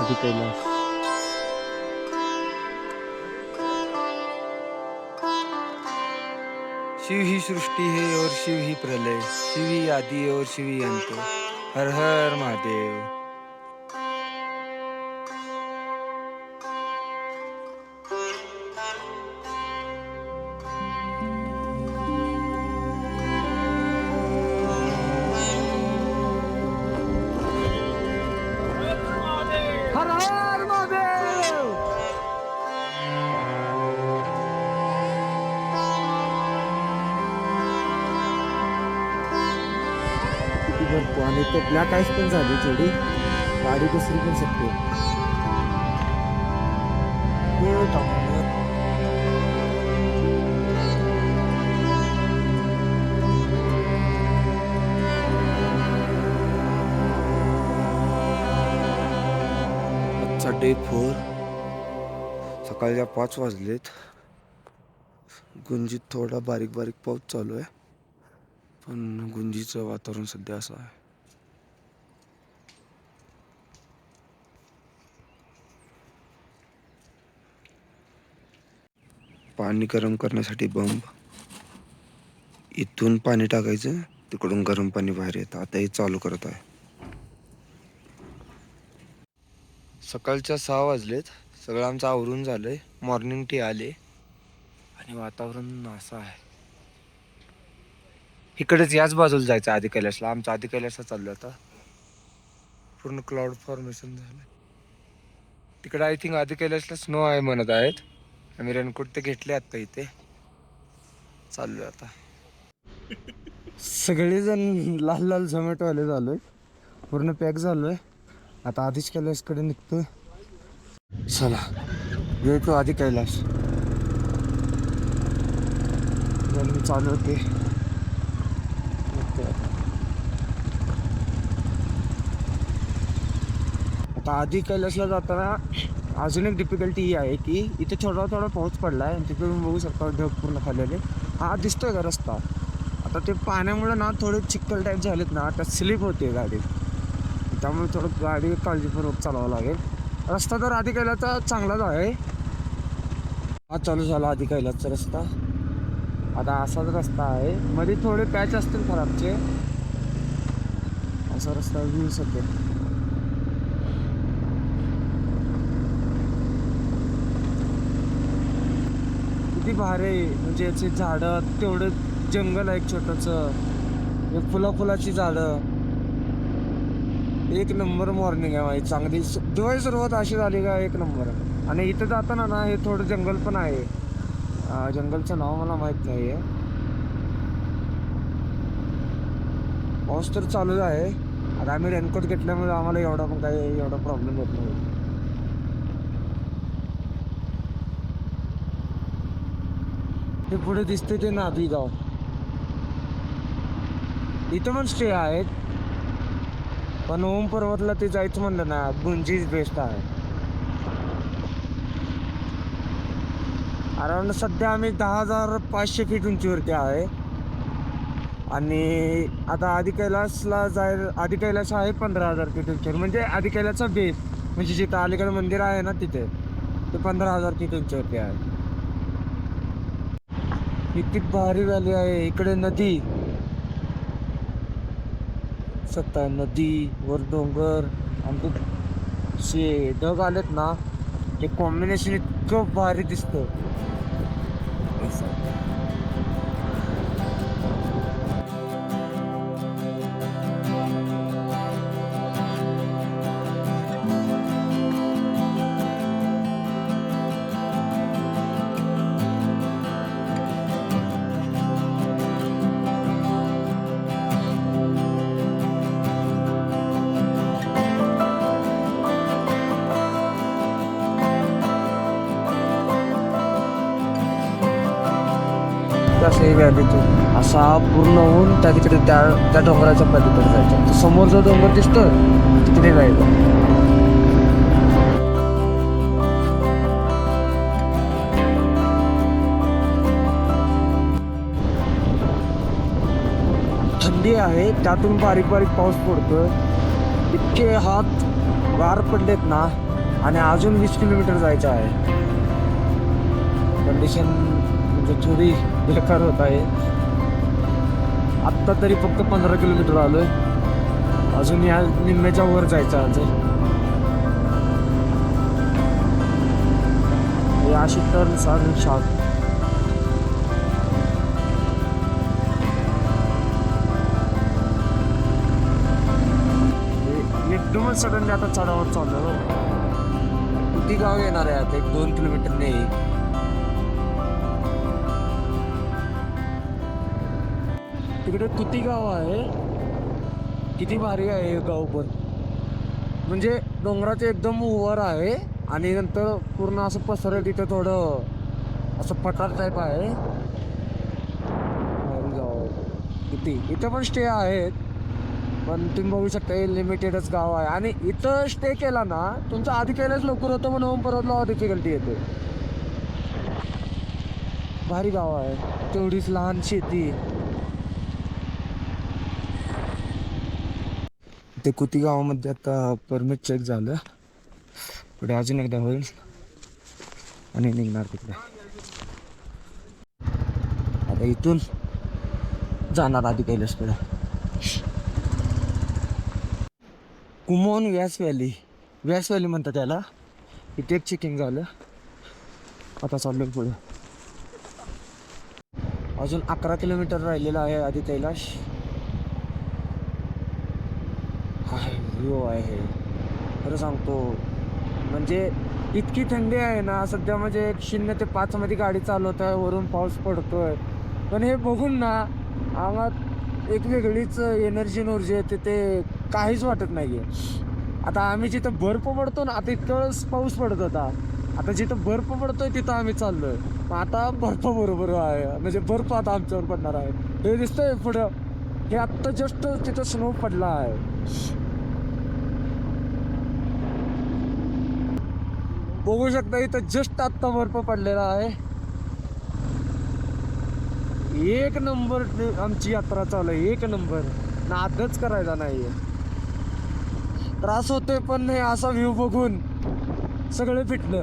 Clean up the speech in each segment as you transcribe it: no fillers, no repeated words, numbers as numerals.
आदि कैलास। शिव ही सृष्टि है और शिव ही प्रलय, शिव ही आदि और शिव ही अंत। हर हर महादेव। हर हर महादेव। किती भरतो आणि तो ब्लॅक आईस पण झाली थोडी, गाडी दुसरी पण शकते. आजचा डे 4, सकाळच्या 5 वाजलेत. गुंजीत थोडा बारीक बारीक पाऊस चालू आहे, पण गुंजीचं वातावरण सध्या असं आहे. पाणी गरम करण्यासाठी बंब, इथून पाणी टाकायचं, तिकडून गरम पाणी बाहेर येतं. आता हे चालू करत आहे. सकाळच्या 6 वाजलेत. सगळं आमचं आवरून झालंय. मॉर्निंग टी आले आणि वातावरण असं आहे. इकडेच याच बाजूला जायचं आदि कैलासला. आमचं आदि कैलासला चाललो आता. पूर्ण क्लाउड फॉर्मेशन झालं तिकडे. आय थिंक आदि कैलासला स्नो आहे म्हणत आहेत. आम्ही रेनकोट ते घेतले आता. इथे चाललोय आता. सगळेजण लाल लाल झोमॅटोवाले झालोय, पूर्ण पॅक झालोय. आता आदिच कैलासकडे निघतोय. चला येतो आदि कैलास. चालू होते. आता आदि कैलासला जाताना अजून एक डिफिकल्टी ही आहे की इथे थोडा थोडा पाऊस पडला आहे आणि तिथे तुम्ही बघू शकता ढग पूर्ण खाल्लेले. हा दिसतोय का रस्ता. आता ते पाण्यामुळे ना थोडे चिखल टाईप झालेत ना, आता स्लिप होते गाडी, त्यामुळे थोडं गाडी काळजीपूर्वक चालवावं लागेल. रस्ता तर आदि कैलासचा चांगलाच आहे. हा चालू झाला आदि कैलासचा रस्ता. आता असाच रस्ता आहे, मध्ये थोडे पॅच असतील खराबचे. असा रस्ता येऊ सध्या. किती भारी, म्हणजे याचे झाडं, तेवढं जंगल आहे एक छोटंसं, फुलाची झाडं. एक नंबर मॉर्निंग आहे माझी. चांगली दिवाळी सुरुवात अशी झाली का एक नंबर. आणि इथं जाताना ना हे थोडं जंगल पण आहे. जंगलचं नाव मला माहित नाही आहे. पाऊस तर चालूच आहे. आता आम्ही रेनकोट घेतल्यामुळे आम्हाला एवढा पण काही एवढा प्रॉब्लेम होत नाही. हे पुढे दिसते ते नाभी गाव. इथं पण स्टे आहेत, पण ओम पर्वतला ते जायचं म्हणलं ना, गुंजीच बेस्ट आहे. अराउंड सध्या आम्ही 10,500 फीट उंचीवरती आहे. आणि आता आदि कैलासला आदि कैलास आहे 15,000 फीट उंचीवर. म्हणजे आदि कैलासचा बेस, म्हणजे जिथं अलीकडे मंदिर आहे ना तिथे, ते 15,000 फीट उंचीवरती आहे. किती भारी व्हॅली आहे. इकडे नदी, सत्ता नदी, वर डोंगर, आणि ते ढग आलेत ना, ते कॉम्बिनेशन इतकं भारी दिसतं. असं व्हॅलीतून असा पूर्ण होऊन त्या तिकडे त्या डोंगराच्या पलीकडे जायचं. तो समोर जो डोंगर दिसतोय तिकडे जायचं. थंडी आहे, त्यातून बारीक बारीक पाऊस पडतोय. इतके हात गार पडलेत ना, आणि अजून 20 किलोमीटर जायचं आहे. कंडिशन म्हणजे थोडी बेकार होत आहे. आत्ता तरी फक्त 15 किलोमीटर आलोय. अजून या निम्म्याच्या वर जायचं आज. हे अशी टर्न सांग शार्प. एकदमच सडनली आता चढावर चाललो. किती गाव येणार आहे आता? 1-2 किलोमीटर नाही. तिकडे किती गाव आहे. किती भारी आहे हे गाव पण. म्हणजे डोंगराचे एकदम वर आहे आणि नंतर पूर्ण असं पसरत तिथं थोडं असं पठार टाईप आहे. भारी गाव आहे. किती इथं पण स्टे आहेत पण तुम्ही बघू शकता हे लिमिटेडच गाव आहे. आणि इथं स्टे केला ना तुमचं आधी केलंच लवकर होतं म्हणून परत डिफिकल्टी येते. भारी गाव आहे. तेवढीच लहान शेती. ते कुती गावामध्ये आता परमिट चेक झालं. पुढे अजून एकदा होईल आणि निघणार तिकडे. आता इथून जाणार आधी कैलासकडे. कुमोन व्यास व्हॅली म्हणतात त्याला. इथे एक चेकिंग झालं. आता चाललो पुढे. अजून 11 किलोमीटर राहिलेलं आहे आधी कैलाश. व्ह्यू आहे खरं सांगतो. म्हणजे इतकी थंडी आहे ना सध्या. म्हणजे 0 ते 5 मध्ये गाडी चालवत आहे. वरून पाऊस पडतोय. पण हे बघून ना आम्हाला एक वेगळीच एनर्जी येते. ते काहीच वाटत नाही आहे. आता आम्ही जिथं बर्फ पडतो ना, आता इतकं पाऊस पडत होता. आता जिथं बर्फ पडतोय तिथं आम्ही चाललोय. आता बर्फ बरोबर आहे. म्हणजे बर्फ आता आमच्यावर पडणार आहे. हे दिसतंय पुढं. हे आत्ता जस्ट तिथं स्नो पडला आहे. बघू शकता इथं जस्ट आत्ता बर्फ पडलेला आहे. एक नंबर आमची यात्रा चालू आहे. एक नंबर. नादच करायला नाहीये. त्रास होतोय पण हे असा व्ह्यू बघून सगळे फिटलं.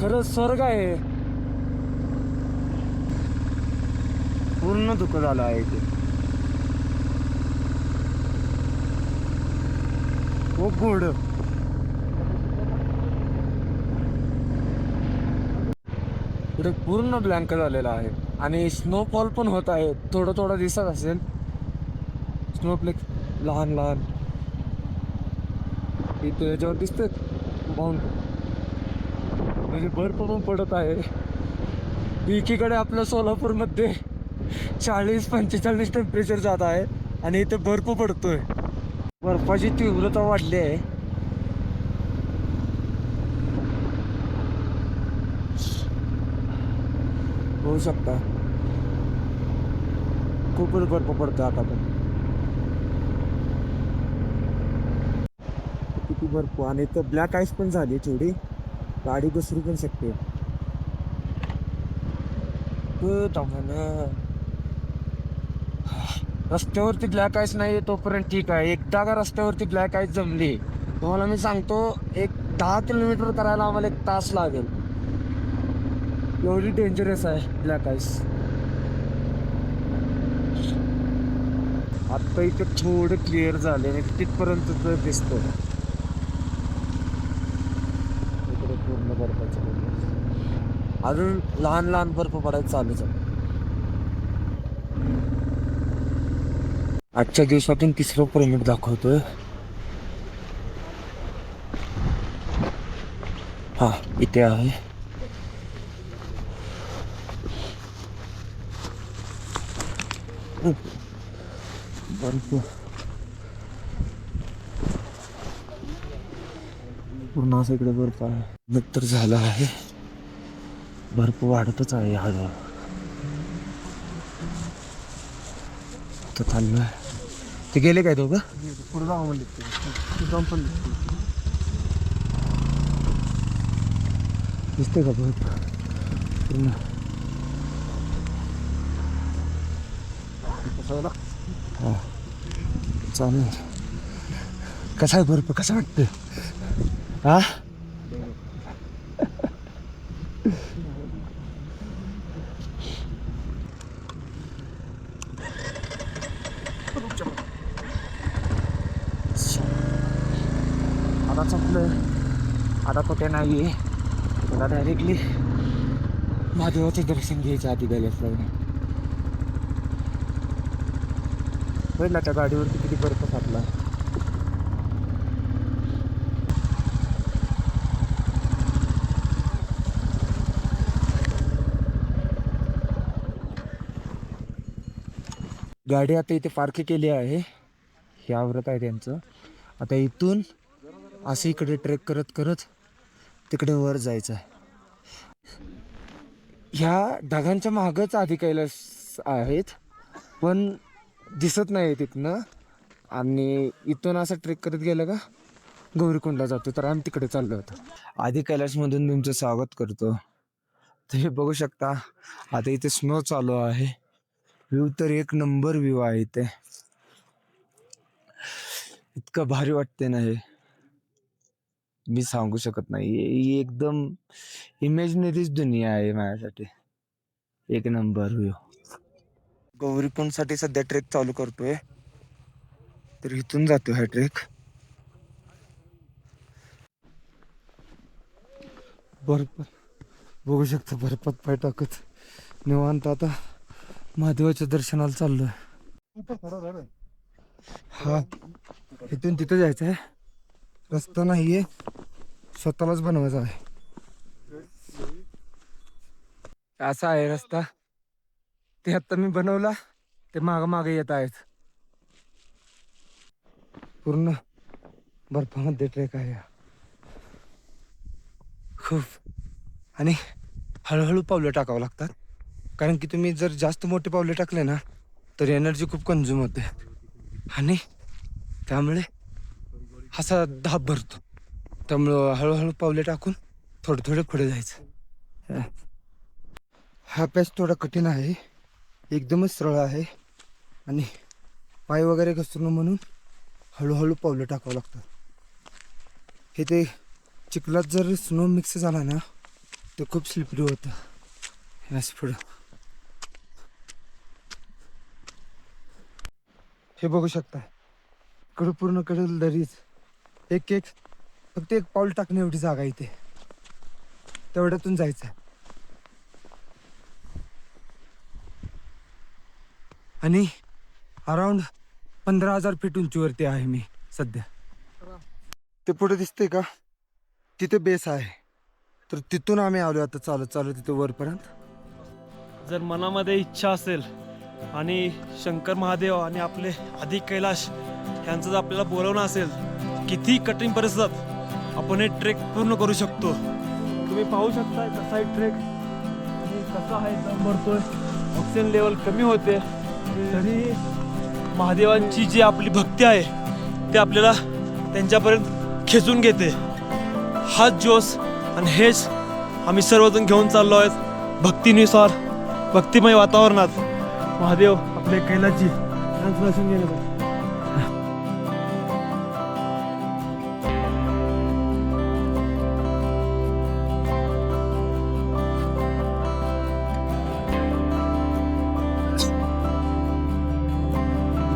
खरं स्वर्ग आहे. पूर्ण दुःख झालं आहे इथे. खूप गोड. इकडे पूर्ण ब्लँक झालेला आहे आणि स्नोफॉल पण होत आहे. थोडं दिसत असेल स्नोफ्लेक लहान इथे याच्यावर दिसते माउंट. म्हणजे बर्फ पण पडत आहे. एकीकडे आपल्या सोलापूरमध्ये 40-45 टेम्परेचर जात आहे आणि इथे बर्फ पडतोय. बर्फाची तीव्रता वाढली आहे. होऊ शकता. खूपच बर्फ पडतो आता पण. किती बर्फ. आणि इथं ब्लॅक आईस पण झाली थोडी. गाडी घसरू पण शकते. रस्त्यावरती ब्लॅक आईस नाही तोपर्यंत ठीक आहे. एकदा का रस्त्यावरती ब्लॅक आईस जमली तुम्हाला मी सांगतो 10 किलोमीटर करायला आम्हाला 1 तास लागेल. एवढी डेंजरस आहे ब्लॅक आईस. आत्ता इथे थोडं क्लिअर झाले आणि तिथपर्यंत दिसतो. इकडे पूर्ण बर्फाचं अजून लहान बर्फ पडायचं चालूच आहे. आजच्या दिवसातून 3रं परमिट दाखवतोय. हा इथे आहे. बर्फ पूर्ण असं इकडे बर्फ आहे. नंतर झालं आहे. बर्फ वाढतच आहे हळूहळू. तर चाललोय. ते गेले काय दोघं पुढे जाऊ म्हणले. पण दिसते का बर्फ पूर्ण. हा चालेल. कसा आहे बर्फ? कसा वाटतं? हा आता संपलं. आता कुठे नाही आहे. मला डायरेक्टली महादेवाचं दर्शन घ्यायचं आधी गेल्यास पहिला त्या गाडीवरती किती बर्फ फाटला. गाडी आता इथे पार्क केली आहे. हे आवरत आहे त्यांचं. आता इथून असं इकडे ट्रेक करत करत तिकडे वर जायचं आहे. ह्या ढगांच्या मागच आधी कैलास आहेत पण दिसत नाही तिथनं. आणि इथून असं ट्रेक करत गेलं का गौरीकुंडला जातो. तर आम्ही तिकडे चाललो होतो. आधी कैलासमधून तुमचं स्वागत करतो. तुम्ही बघू शकता आता इथे स्नो चालू आहे. व्ह्यू तर एक नंबर व्ह्यू आहे इथे. इतकं भारी वाटते ना हे मी सांगू शकत नाही. ही एकदम इमॅजिनरीच दुनिया आहे माझ्यासाठी. एक नंबर व्ह्यू. गौरीकुंडसाठी सध्या ट्रेक चालू करतोय. तर इथून जातो हा ट्रेक. बर्फ बघू शकता बर्फात पाय टाकत निवांत आता महादेवाच्या दर्शनाला चाललोय. हा इथून तिथं जायचं आहे. रस्ता नाहीये स्वतःलाच बनवायचा आहे. असा आहे रस्ता. ते आता मी बनवला ते माग मागे येत आहेत. पूर्ण बर्फामध्ये ट्रेक आहे खूप. आणि हळूहळू पावलं टाकावं लागतात. कारण की तुम्ही जर जास्त मोठे पावले टाकले ना तर एनर्जी खूप कंझ्युम होते. आणि त्यामुळे असा धाप भरतो. त्यामुळं हळूहळू पावले टाकून थोडं थोडं पुढे जायचं. हा पॅच थोडा कठीण आहे. एकदमच सरळ आहे. आणि पाय वगैरे घसरून म्हणून हळूहळू पावलं टाकावं लागतात. हे ते चिखलात जर स्नो मिक्स झाला ना तर खूप स्लिपरी होतं. असं पुढं हे बघू शकता. इकडं पूर्ण कडे दरीच. एक फक्त एक पाऊल टाकणे एवढी जागा इथे. तेवढ्यातून जायचं. आणि अराउंड 15,000 फीट उंचीवरती आहे मी सध्या. ते पुढे दिसते का तिथे बेस आहे. तर तिथून आम्ही आलो आता चालत चालत तिथे वरपर्यंत. जर मनामध्ये इच्छा असेल आणि शंकर महादेव आणि आपले आदी कैलाश यांचं जर आपल्याला बोलवणं असेल किती कठीण परिस्थितीत आपण हे ट्रेक पूर्ण करू शकतो. तुम्ही पाहू शकता कसा आहे ट्रेक आणि कसा आहे दम भरतोय. ऑक्सिजन लेवल कमी होते तरी महादेवांची जी आपली भक्ती आहे ते आपल्याला त्यांच्यापर्यंत खेचून घेते. हाच जोश आणि हेच आम्ही सर्वजण घेऊन चाललो आहेत भक्तीनुसार भक्तिमय वातावरणात महादेव आपले कैलासजी यांचं दर्शन घेण्यासाठी.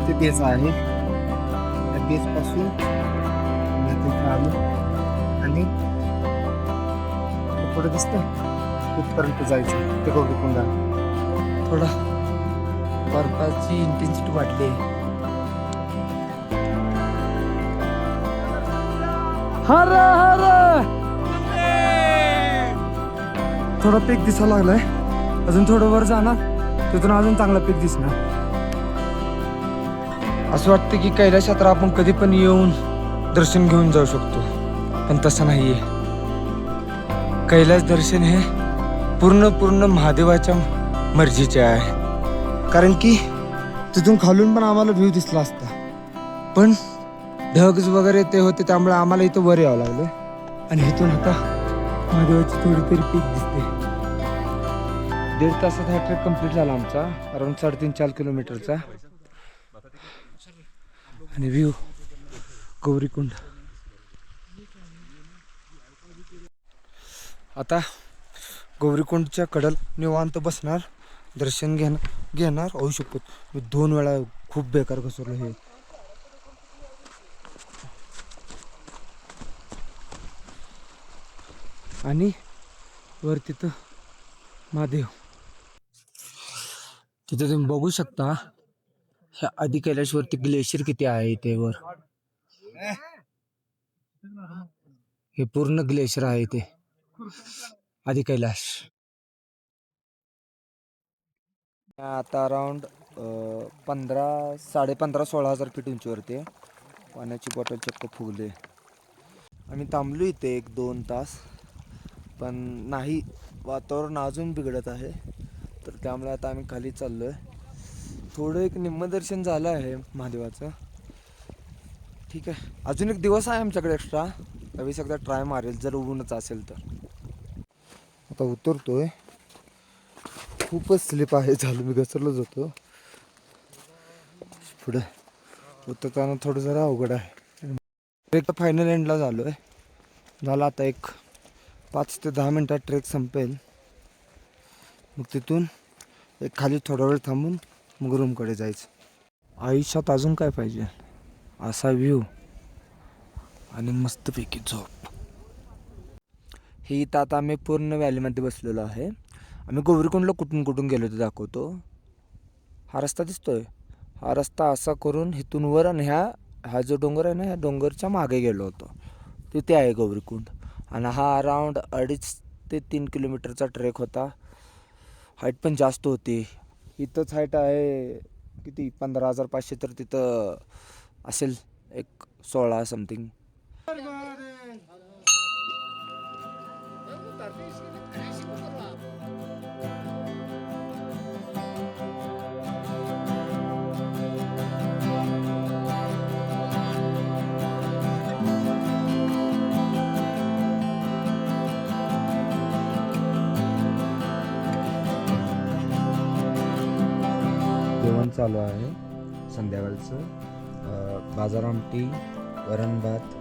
इथे बेस आहे. त्या बेस पासून आलो आणि पुढे दिसतं तिथपर्यंत जायचं. ते गौरीकुंड थोडा बर्फाची इंटेन्सिटी वाढली. हर हर थोडा पीक दिसायला लागलाय. अजून थोडं वर जाणार तिथून अजून चांगला पीक दिसणार. असं वाटतं की कैलासात आपण कधी पण येऊन दर्शन घेऊन जाऊ शकतो पण तसं नाहीये. कैलास दर्शन हे पूर्ण महादेवाच्या मर्जीचे आहे. कारण की तिथून खालून पण आम्हाला व्ह्यू दिसला असता पण ढग वगैरे ते होते त्यामुळे आम्हाला इथं वर यावं लागलं. आणि इथून आता महादेवाची थोडी तरी पीक दिसते. 1.5 तासात हा ट्रेक कम्प्लीट झाला आमचा. अराउंड 3.5-4 किलोमीटरचा. आणि व्ह्यू गौरीकुंड आता गौरीकुंडच्या कडल निवांत बसणार, दर्शन घेणार होऊ शकतो. मी 2 वेळा खूप बेकार घसरलो हे. आणि वर तिथं महादेव, तिथं तुम्ही बघू शकता ह्या आदि कैलाशवरती ग्लेशियर किती आहे इथे वर. हे पूर्ण ग्लेशियर आहे इथे आदि कैलाश. आता अराउंड 15,500-16,000 फीट उंचीवरती आहे. पाण्याची बॉटल चक्क फुगले. आम्ही थांबलो इथे 1-2 तास, पण नाही, वातावरण अजून बिघडत आहे. तर त्यामुळे आता आम्ही खाली चाललो आहे. थोडं एक निम्मदर्शन झालं आहे महादेवाचं. ठीक आहे, अजून एक दिवस आहे आमच्याकडे एक्स्ट्रा. त्यावेळी सगळं ट्राय मारेल जर ऊनच असेल तर. आता उतरतोय, खूपच स्लिप आहे, झालं मी घसरलोच होतो. पुढे उतरताना थोडं जरा अवघड आहे. ट्रेक फायनल एंडला झालो आहे. झाला आता एक 5 ते 10 मिनटात ट्रेक संपेल. मग तिथून एक खाली थोडा वेळ थांबून मग रूमकडे जायचं. आयुष्यात अजून काय पाहिजे, असा व्ह्यू आणि मस्तपैकी झोप. ही इथं आता आम्ही पूर्ण व्हॅलीमध्ये बसलेलो आहे. आम्ही गौरीकुंडला कुठून कुठून गेलो ते दाखवतो. हा रस्ता दिसतोय, हा रस्ता असा करून इथून वर आणि हा जो डोंगर आहे ना, ह्या डोंगरच्या मागे गेलो होतो. तिथे आहे गौरीकुंड. आणि हा अराउंड 2.5 ते 3 किलोमीटरचा ट्रेक होता. हाईट पण जास्त होती. इथंच हाईट आहे किती 15,500, तर तिथं असेल एक 16 समथिंग. जेवण चालू आहे संध्याकाळचं. बाजार आमटी, वरण भात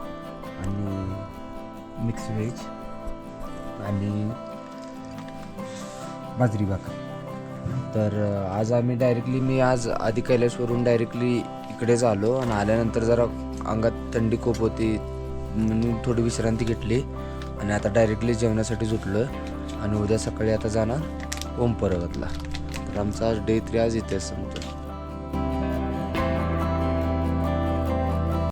आणि मिक्स व्हेज आणि बाजरी भाकर. तर आज आम्ही मी आज आदि कैलाशवरून डायरेक्टली इकडेच आलो. आणि आल्यानंतर जरा अंगात थंडी खूप होती म्हणून थोडी विश्रांती घेतली. आणि आता डायरेक्टली जेवणासाठी सुटलो. आणि उद्या सकाळी आता जाणार ओम पर्वतला. तर आमचा डे 3 आज इथे समजा.